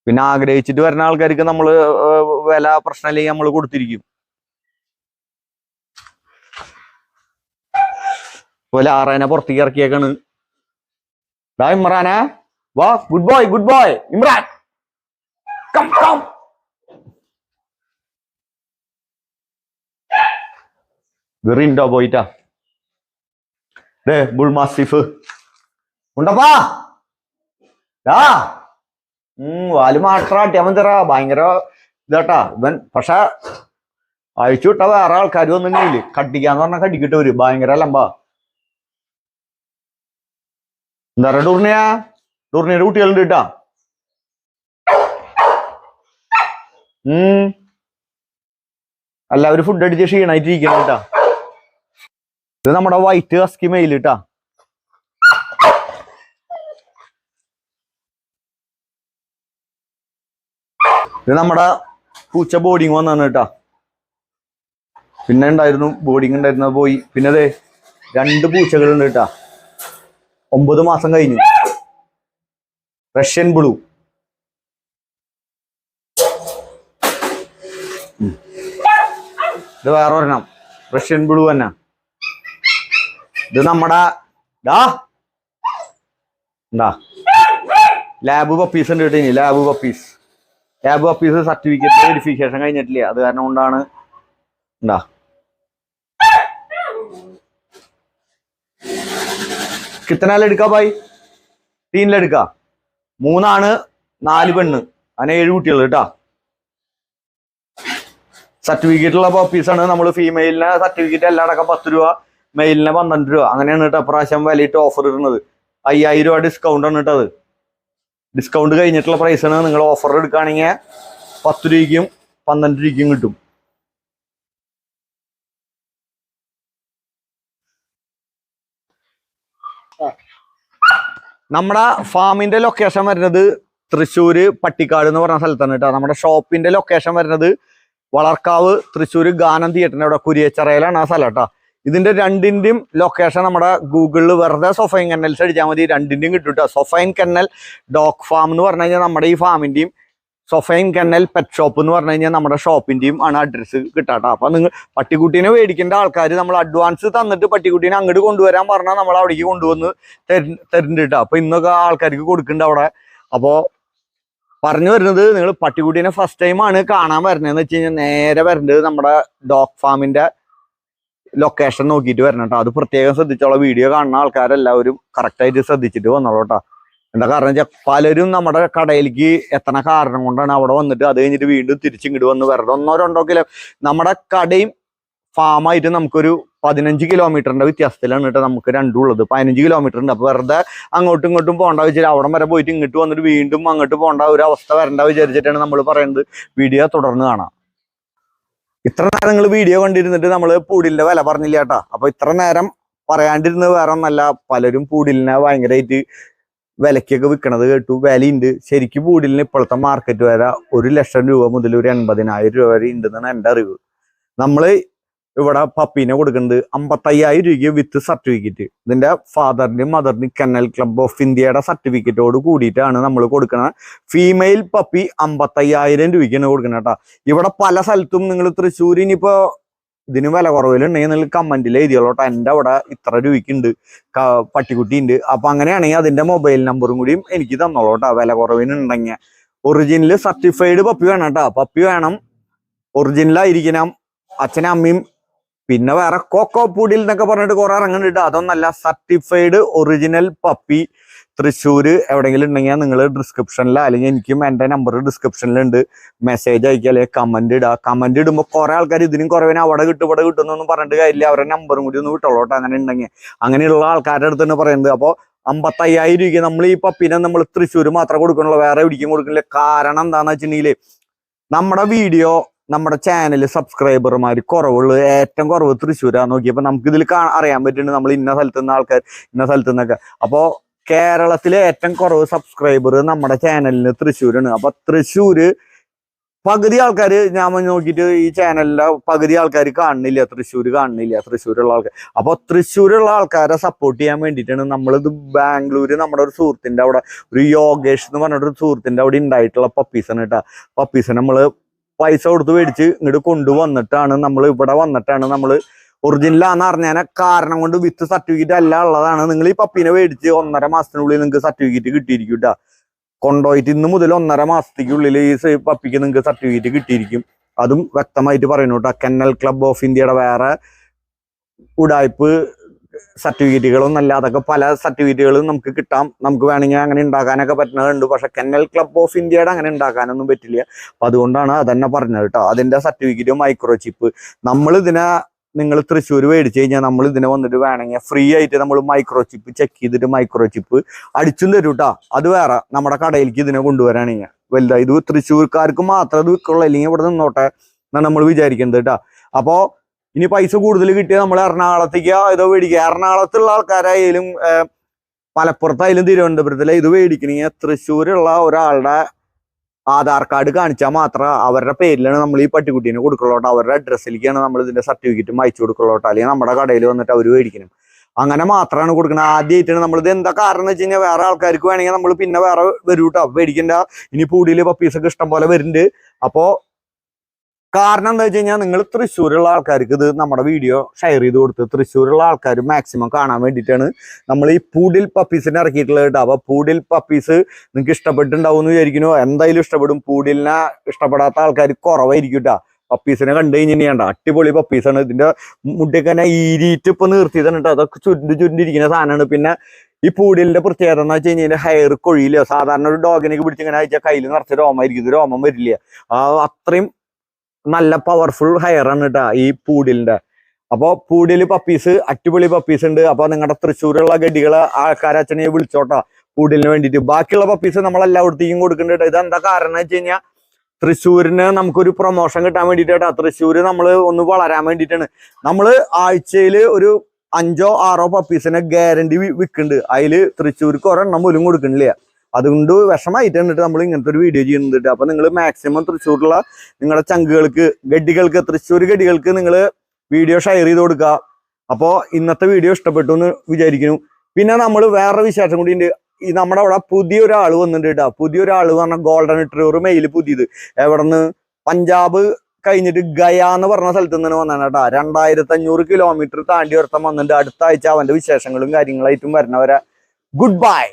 പിന്നെ ആഗ്രഹിച്ചിട്ട് വരുന്ന ആൾക്കാർക്ക് നമ്മള് വില പ്രശ്നമില്ലെങ്കിൽ നമ്മൾ കൊടുത്തിരിക്കും. പോലെ ആറേനെ പുറത്തേക്ക് ഇറക്കിയേക്കാണ്. ഇമ്രാനെ വാ. Good boy Imran. കം. വെറിണ്ടോ പോയിട്ടാ. ബുൾ മാസ്റ്റിഫ് ഉണ്ടപ്പാ. വാല് മാറ്റാട്ടി അവൻ തരാ. ഭയങ്കര ഇതാട്ടാ ഇവൻ. പക്ഷെ അഴിച്ചു വിട്ടാ വേറെ ആൾക്കാർ വന്നിട്ടില്ലേ കടിക്കാന്ന് പറഞ്ഞാൽ കടിക്കിട്ടവര്. ഭയങ്കര ലംബ. എന്താ പറയാ ടൂർണിയുടെ കുട്ടികളുണ്ട് കേട്ടാ. എല്ലാവരും ഫുഡ് അടിച്ച് ക്ഷീണായിട്ടിരിക്കണം കേട്ടാ. ഇത് നമ്മുടെ വൈറ്റ് ഹസ്കി മെയിൽ കേട്ടാ. ഇത് നമ്മുടെ പൂച്ച ബോർഡിങ് വന്നാണ് കേട്ടാ. പിന്നെ ഉണ്ടായിരുന്നു ബോർഡിങ് ഉണ്ടായിരുന്നു, പോയി. പിന്നെ അതെ 2 പൂച്ചകളുണ്ട് കേട്ടാ. 9 മാസം കഴിഞ്ഞു. റഷ്യൻ ബ്ലൂ ഇത് വേറെ ഒരെണ്ണം റഷ്യൻ ബ്ലൂ തന്നെ. ഇത് നമ്മുടെ എന്താ ലാബ് പപ്പീസ് ഉണ്ട് കേട്ടോ. ഇനി ലാബ് പപ്പീസ് സർട്ടിഫിക്കറ്റ് വെരിഫിക്കേഷൻ കഴിഞ്ഞിട്ടില്ല. അത് കാരണം കൊണ്ടാണ് എന്താ കിത്തനാലെടുക്കാ ഭായി 3 3 ആണ് 4 പെണ്ണ് അങ്ങനെ 7 കുട്ടികൾ കേട്ടാ. സർട്ടിഫിക്കറ്റ് ഉള്ള പപ്പീസാണ്. നമ്മൾ ഫീമെയിലിന് സർട്ടിഫിക്കറ്റ് എല്ലാം അടക്കം 10 രൂപ, മെയിലിന് 12 രൂപ അങ്ങനെയാണ് കേട്ടോ പ്രാവശ്യം വിലയിട്ട് ഓഫർ ഇടുന്നത്. 5000 രൂപ ഡിസ്കൗണ്ട് ആണ് കേട്ടത്. ഡിസ്കൗണ്ട് കഴിഞ്ഞിട്ടുള്ള പ്രൈസാണ്. നിങ്ങൾ ഓഫർ എടുക്കുകയാണെങ്കിൽ 10 രൂപയ്ക്കും 12 രൂപയ്ക്കും കിട്ടും. നമ്മുടെ ഫാമിന്റെ ലൊക്കേഷൻ വരുന്നത് തൃശ്ശൂര് പട്ടിക്കാട് എന്ന് പറഞ്ഞ സ്ഥലത്താണ് കേട്ടോ. നമ്മുടെ ഷോപ്പിന്റെ ലൊക്കേഷൻ വരുന്നത് വളർക്കാവ് തൃശ്ശൂർ ഗാനം തിയേറ്ററിന്റെ അവിടെ കുരിയച്ചറയിലാണ് ആ സ്ഥലം കേട്ടോ. ഇതിന്റെ രണ്ടിന്റെയും ലൊക്കേഷൻ നമ്മുടെ ഗൂഗിളിൽ വെറുതെ സൊഫൈൻ കെന്നൽസ് അടിച്ചാൽ മതി, രണ്ടിന്റെയും കിട്ടും കേട്ടോ. സൊഫൈൻ കെന്നൽ ഡോഗ് ഫാം എന്ന് പറഞ്ഞു കഴിഞ്ഞാൽ നമ്മുടെ ഈ ഫാമിന്റെയും, സൊഫൈൻ കെന്നൽ പെറ്റ് ഷോപ്പ് എന്ന് പറഞ്ഞു കഴിഞ്ഞാൽ നമ്മുടെ ഷോപ്പിന്റെയും ആണ് അഡ്രസ്സ് കിട്ടാട്ടോ. അപ്പൊ നിങ്ങൾ പട്ടിക്കുട്ടീനെ മേടിക്കേണ്ട ആൾക്കാർ നമ്മൾ അഡ്വാൻസ് തന്നിട്ട് പട്ടിക്കുട്ടീനെ അങ്ങോട്ട് കൊണ്ടുവരാൻ പറഞ്ഞാൽ നമ്മൾ അവിടേക്ക് കൊണ്ടുവന്ന് തരുന്നുണ്ട് കേട്ടോ. അപ്പൊ ഇന്നൊക്കെ ആൾക്കാർക്ക് കൊടുക്കുന്നുണ്ട് അവിടെ. അപ്പോ പറഞ്ഞു വരുന്നത്, നിങ്ങൾ പട്ടിക്കുട്ടീനെ ഫസ്റ്റ് ടൈം ആണ് കാണാൻ വരുന്നതെന്ന് വെച്ച് കഴിഞ്ഞാൽ നേരെ വരേണ്ടത് നമ്മുടെ ഡോഗ് ഫാമിന്റെ ലൊക്കേഷൻ നോക്കിയിട്ട് വരണം കേട്ടോ. അത് പ്രത്യേകം ശ്രദ്ധിച്ചോളാം. വീഡിയോ കാണുന്ന ആൾക്കാരെല്ലാവരും കറക്റ്റായിട്ട് ശ്രദ്ധിച്ചിട്ട് വന്നോളൂ കേട്ടോ. എന്താ കാരണം വെച്ചാൽ പലരും നമ്മുടെ കടയിലേക്ക് എത്തണ കാരണം കൊണ്ടാണ് അവിടെ വന്നിട്ട് അത് കഴിഞ്ഞിട്ട് വീണ്ടും തിരിച്ചിങ്ങോട്ട് വന്ന് വെറുതെ 1-2 കിലോ നമ്മുടെ കടയും ഫാമായിട്ട് നമുക്കൊരു 15 കിലോമീറ്ററിന്റെ വ്യത്യാസത്തിലാണ് കേട്ടോ നമുക്ക് രണ്ടും ഉള്ളത്. 15 കിലോമീറ്റർ ഉണ്ട്. അപ്പൊ വെറുതെ അങ്ങോട്ടും ഇങ്ങോട്ടും പോകണ്ട വെച്ചിട്ട് അവിടെ വരെ പോയിട്ട് ഇങ്ങോട്ട് വന്നിട്ട് വീണ്ടും അങ്ങോട്ട് പോകേണ്ട ഒരു അവസ്ഥ വരണ്ട വിചാരിച്ചിട്ടാണ് നമ്മൾ പറയുന്നത്. വീഡിയോ തുടർന്ന് കാണാം. ഇത്ര നേരം നിങ്ങൾ വീഡിയോ കണ്ടിരുന്നിട്ട് നമ്മൾ പൂടിലിന്റെ വില പറഞ്ഞില്ല കേട്ടോ. അപ്പൊ ഇത്ര നേരം പറയാണ്ടിരുന്നത് വേറെ ഒന്നല്ല, പലരും പൂടിലിനെ ഭയങ്കരമായിട്ട് വിലക്കൊക്കെ വിൽക്കണത് കേട്ടു. വിലയുണ്ട് ശരിക്കും. പൂടിലിന് ഇപ്പോഴത്തെ മാർക്കറ്റ് വില 1 ലക്ഷം രൂപ മുതൽ ഒരു 80,000 രൂപ വരെ ഉണ്ടെന്നാണ് എൻ്റെ അറിവ്. നമ്മള് ഇവിടെ പപ്പീനെ കൊടുക്കുന്നത് 55,000 രൂപയ്ക്ക് വിത്ത് സർട്ടിഫിക്കറ്റ്. ഇതിന്റെ ഫാദറിന്റെയും മദറിന്റെയും കെന്നൽ ക്ലബ് ഓഫ് ഇന്ത്യയുടെ സർട്ടിഫിക്കറ്റോട് കൂടിയിട്ടാണ് നമ്മൾ കൊടുക്കുന്നത്. ഫീമെയിൽ പപ്പി 55,000 രൂപയ്ക്കാണ് കൊടുക്കുന്നത് കേട്ടോ. ഇവിടെ പല സ്ഥലത്തും നിങ്ങൾ തൃശ്ശൂർ ഇനിയിപ്പോ ഇതിന് വില കുറവിലുണ്ടെങ്കിൽ നിങ്ങൾ കമന്റിൽ എഴുതിയോളൂട്ടോ. എൻ്റെ അവിടെ ഇത്ര രൂപയ്ക്കുണ്ട് പട്ടിക്കുട്ടി ഉണ്ട്. അപ്പൊ അങ്ങനെയാണെങ്കിൽ അതിന്റെ മൊബൈൽ നമ്പറും കൂടിയും എനിക്ക് തന്നോളൂ കേട്ടോ. വില കുറവിനുണ്ടെങ്കിൽ ഒറിജിനൽ സർട്ടിഫൈഡ് പപ്പി വേണം കേട്ടോ. പപ്പി വേണം, ഒറിജിനലായിരിക്കണം. അച്ഛനും അമ്മയും പിന്നെ വേറെ കോക്കോ പൂടിൽ എന്നൊക്കെ പറഞ്ഞിട്ട് കുറെ ഇറങ്ങുന്നുണ്ട്. അതൊന്നല്ല, സർട്ടിഫൈഡ് ഒറിജിനൽ പപ്പി തൃശ്ശൂര് എവിടെയെങ്കിലും ഉണ്ടെങ്കിൽ നിങ്ങൾ ഡിസ്ക്രിപ്ഷനിൽ അല്ലെങ്കിൽ എനിക്കും എൻ്റെ നമ്പർ ഡിസ്ക്രിപ്ഷനിലുണ്ട്, മെസ്സേജ് അയക്കുക അല്ലെങ്കിൽ കമന്റ് ഇടുക. കമന്റ് ഇടുമ്പോൾ കുറെ ആൾക്കാർ ഇതിനും കുറവിന് അവിടെ കിട്ടും ഇവിടെ കിട്ടുന്നൊന്നും പറഞ്ഞിട്ട് കാര്യമില്ല. അവരുടെ നമ്പറും കൂടി ഒന്ന് വിട്ടോളൂട്ടോ. അങ്ങനെ ഉണ്ടെങ്കിൽ അങ്ങനെയുള്ള ആൾക്കാരുടെ അടുത്ത് തന്നെ പറയുന്നത്. അപ്പോൾ 55,000 രൂപയ്ക്ക് നമ്മൾ ഈ പപ്പിനെ നമ്മൾ തൃശ്ശൂർ മാത്രമേ കൊടുക്കണുള്ളൂ, വേറെ എവിടേക്കും കൊടുക്കണില്ല. കാരണം എന്താണെന്ന് വെച്ചിട്ടുണ്ടെങ്കിൽ നമ്മുടെ വീഡിയോ നമ്മുടെ ചാനൽ സബ്സ്ക്രൈബർമാർ കുറവുള്ളൂ, ഏറ്റവും കുറവ് തൃശ്ശൂരാന്ന് നോക്കിയപ്പോൾ നമുക്ക് ഇതിൽ അറിയാൻ പറ്റുന്നുണ്ട് നമ്മൾ ഇന്ന സ്ഥലത്ത് നിന്ന് ആൾക്കാർ ഇന്ന സ്ഥലത്ത് നിന്നൊക്കെ. അപ്പോൾ കേരളത്തിലെ ഏറ്റവും കുറവ് സബ്സ്ക്രൈബർ നമ്മുടെ ചാനലിന് തൃശ്ശൂരാണ്. അപ്പൊ തൃശ്ശൂര് പകുതി ആൾക്കാർ ഞാൻ നോക്കിയിട്ട് ഈ ചാനലിലെ പകുതി ആൾക്കാർ കാണുന്നില്ല, തൃശ്ശൂർ കാണുന്നില്ല, തൃശ്ശൂരുള്ള ആൾക്കാർ. അപ്പൊ തൃശ്ശൂരുള്ള ആൾക്കാരെ സപ്പോർട്ട് ചെയ്യാൻ വേണ്ടിയിട്ടാണ് നമ്മളിത് ബാംഗ്ലൂര് നമ്മുടെ ഒരു സുഹൃത്തിന്റെ അവിടെ, ഒരു യോഗേഷ് എന്ന് പറഞ്ഞിട്ടൊരു സുഹൃത്തിന്റെ അവിടെ ഉണ്ടായിട്ടുള്ള പപ്പീസാണ് കേട്ടോ. പപ്പീസിനെ നമ്മള് പൈസ കൊടുത്ത് മേടിച്ച് ഇങ്ങോട്ട് കൊണ്ടുവന്നിട്ടാണ് നമ്മൾ ഇവിടെ വന്നിട്ടാണ് നമ്മൾ ഒറിജിനലാന്ന് അറിഞ്ഞാൽ കാരണം കൊണ്ട് വിത്ത് സർട്ടിഫിക്കറ്റ് അല്ല ഉള്ളതാണ്. നിങ്ങൾ ഈ പപ്പീനെ മേടിച്ച് 1.5 മാസത്തിനുള്ളിൽ നിങ്ങൾക്ക് സർട്ടിഫിക്കറ്റ് കിട്ടിയിരിക്കും കേട്ടോ. കൊണ്ടുപോയിട്ട് ഇന്ന് മുതൽ 1.5 മാസത്തേക്കുള്ളിൽ ഈ പപ്പിക്ക് നിങ്ങൾക്ക് സർട്ടിഫിക്കറ്റ് കിട്ടിയിരിക്കും. അതും വ്യക്തമായിട്ട് പറയുന്നു കേട്ടോ. കെന്നൽ ക്ലബ് ഓഫ് ഇന്ത്യയുടെ വേറെ ഉടായ്പ് സർട്ടിഫിക്കറ്റുകളൊന്നും അല്ല. അതൊക്കെ പല സർട്ടിഫിക്കറ്റുകളും നമുക്ക് കിട്ടാം. നമുക്ക് വേണമെങ്കിൽ അങ്ങനെ ഉണ്ടാക്കാനൊക്കെ പറ്റുന്നതുണ്ട്. പക്ഷെ കെന്നൽ ക്ലബ് ഓഫ് ഇന്ത്യയുടെ അങ്ങനെ ഉണ്ടാക്കാനൊന്നും പറ്റില്ല. അപ്പൊ അതുകൊണ്ടാണ് അതന്നെ പറഞ്ഞത് കേട്ടോ. അതിന്റെ സർട്ടിഫിക്കറ്റ് മൈക്രോ ചിപ്പ് നമ്മൾ ഇതിനെ നിങ്ങൾ തൃശ്ശൂർ മേടിച്ചു കഴിഞ്ഞാൽ നമ്മൾ ഇതിനെ വന്നിട്ട് വേണമെങ്കിൽ ഫ്രീ ആയിട്ട് നമ്മൾ മൈക്രോ ചിപ്പ് ചെക്ക് ചെയ്തിട്ട് മൈക്രോ ചിപ്പ് അടിച്ചും തരും കേട്ടോ. അത് വേറെ നമ്മുടെ കടയിലേക്ക് ഇതിനെ കൊണ്ടുവരാണെങ്കിൽ വലുതായി. ഇത് തൃശ്ശൂർക്കാർക്ക് മാത്രം ഇത് വിൽക്കുള്ളൂ, അല്ലെങ്കിൽ ഇവിടെ നിന്നോട്ടെ എന്നാണ് നമ്മൾ വിചാരിക്കുന്നത് കേട്ടോ. അപ്പോ ഇനി പൈസ കൂടുതൽ കിട്ടിയാൽ നമ്മൾ എറണാകുളത്തേക്ക് ഇത് മേടിക്കുക. എറണാകുളത്തുള്ള ആൾക്കാരായാലും മലപ്പുറത്തായാലും തിരുവനന്തപുരത്തിലെ ഇത് മേടിക്കണമെങ്കിൽ തൃശ്ശൂരുള്ള ഒരാളുടെ ആധാർ കാർഡ് കാണിച്ചാൽ മാത്രം അവരുടെ പേരിലാണ് നമ്മൾ ഈ പട്ടിക്കുട്ടീനെ കൊടുക്കുള്ളൂട്ടോ. അവരുടെ അഡ്രസ്സിലേക്കാണ് നമ്മൾ ഇതിന്റെ സർട്ടിഫിക്കറ്റ് അയച്ചു കൊടുക്കുള്ളൂട്ടോ. അല്ലെങ്കിൽ നമ്മുടെ കടയിൽ വന്നിട്ട് അവർ മേടിക്കണം. അങ്ങനെ മാത്രമാണ് കൊടുക്കുന്നത്. ആദ്യമായിട്ടാണ് നമ്മളിത് എന്താ കാരണം എന്ന് വെച്ച് കഴിഞ്ഞാൽ വേറെ ആൾക്കാർക്ക് വേണമെങ്കിൽ നമ്മൾ പിന്നെ വേറെ വരൂട്ടോ. മേടിക്കണ്ട. ഇനി പൂടിയിൽ പപ്പീസൊക്കെ ഇഷ്ടം പോലെ വരുന്നുണ്ട്. അപ്പോ കാരണം എന്താ വെച്ച് കഴിഞ്ഞാൽ നിങ്ങൾ തൃശ്ശൂരുള്ള ആൾക്കാർക്ക് ഇത് നമ്മുടെ വീഡിയോ ഷെയർ ചെയ്ത് കൊടുത്ത് തൃശ്ശൂരുള്ള ആൾക്കാർ മാക്സിമം കാണാൻ വേണ്ടിയിട്ടാണ് നമ്മൾ ഈ പൂഡിൽ പപ്പീസിനെ ഇറക്കിയിട്ടുള്ളത് കേട്ടോ. അപ്പൊ പൂഡിൽ പപ്പീസ് നിങ്ങൾക്ക് ഇഷ്ടപ്പെട്ടുണ്ടാവും എന്ന് വിചാരിക്കുന്നു. എന്തായാലും ഇഷ്ടപ്പെടും. പൂഡിലിനെ ഇഷ്ടപ്പെടാത്ത ആൾക്കാർ കുറവായിരിക്കും കേട്ടോ. പപ്പീസിനെ കണ്ടു കഴിഞ്ഞാൽ അടിപൊളി പപ്പീസാണ്. ഇതിന്റെ മുടിയൊക്കെ തന്നെ ഈരിയിട്ട് ഇപ്പൊ നിർത്തിയതാണ് കേട്ടോ. അതൊക്കെ ചുരുണ്ടിരിക്കുന്ന സാധനമാണ്. പിന്നെ ഈ പൂഡിലിന്റെ പ്രത്യേകത എന്ന് വെച്ച് കഴിഞ്ഞാൽ ഹെയർ കൊഴിയില്ല. സാധാരണ ഒരു ഡോഗിനൊക്കെ പിടിച്ച് ഇങ്ങനെ അയച്ചാൽ കയ്യിൽ നിറച്ച രോമായിരിക്കും. ഇത് രോമം വരില്ല. അത്രയും നല്ല പവർഫുൾ ഹെയർ ആണ് കേട്ടോ ഈ പൂഡിലിന്റെ. അപ്പോൾ പൂഡിൽ പപ്പീസ് അടിപൊളി പപ്പീസ് ഉണ്ട്. അപ്പൊ നിങ്ങളുടെ തൃശ്ശൂരുള്ള ഗഡികളെ ആൾക്കാരച്ഛനെ വിളിച്ചോട്ടോ പൂഡിലിന് വേണ്ടിയിട്ട്. ബാക്കിയുള്ള പപ്പീസ് നമ്മളെല്ലായിടത്തേക്കും കൊടുക്കുന്നുണ്ട്. ഇതെന്താ കാരണം എന്ന് വെച്ച് കഴിഞ്ഞാൽ തൃശ്ശൂരിന് നമുക്കൊരു പ്രൊമോഷൻ കിട്ടാൻ വേണ്ടിയിട്ട് കേട്ടോ. തൃശ്ശൂര് നമ്മൾ ഒന്ന് വളരാൻ വേണ്ടിയിട്ടാണ്. നമ്മൾ ആഴ്ചയിൽ ഒരു 5 or 6 പപ്പീസിനെ ഗ്യാരണ്ടി വിൽക്കുന്നുണ്ട്. അതില് തൃശ്ശൂർക്ക് ഒരെണ്ണം പോലും കൊടുക്കണില്ല. അതുകൊണ്ട് വിഷമായിട്ടാണ് നമ്മൾ ഇങ്ങനത്തെ ഒരു വീഡിയോ ചെയ്യുന്നുണ്ട്. അപ്പൊ നിങ്ങൾ മാക്സിമം തൃശ്ശൂരുള്ള നിങ്ങളുടെ ചങ്കുകൾക്ക് ഗഡികൾക്ക് തൃശ്ശൂർ ഗഡികൾക്ക് നിങ്ങൾ വീഡിയോ ഷെയർ ചെയ്ത് കൊടുക്കുക. അപ്പോൾ ഇന്നത്തെ വീഡിയോ ഇഷ്ടപ്പെട്ടു എന്ന് വിചാരിക്കുന്നു. പിന്നെ നമ്മൾ വേറെ വിശേഷം കൂടി ഉണ്ട്. ഈ നമ്മുടെ അവിടെ പുതിയൊരാൾ വന്നിട്ടുണ്ട് കേട്ടോ. പുതിയൊരാൾ പറഞ്ഞാൽ ഗോൾഡൻ റിട്രീവർ മെയിൽ പുതിയത് എവിടെ നിന്ന് പഞ്ചാബ് കഴിഞ്ഞിട്ട് ഗയ എന്ന് പറഞ്ഞ സ്ഥലത്ത് നിന്ന് വന്നാണ് കേട്ടോ. 2500 കിലോമീറ്റർ താണ്ടി ഒരുത്തം വന്നിട്ട് അടുത്ത ആഴ്ച അവന്റെ വിശേഷങ്ങളും കാര്യങ്ങളായിട്ടും വരണവരെ. Good bye.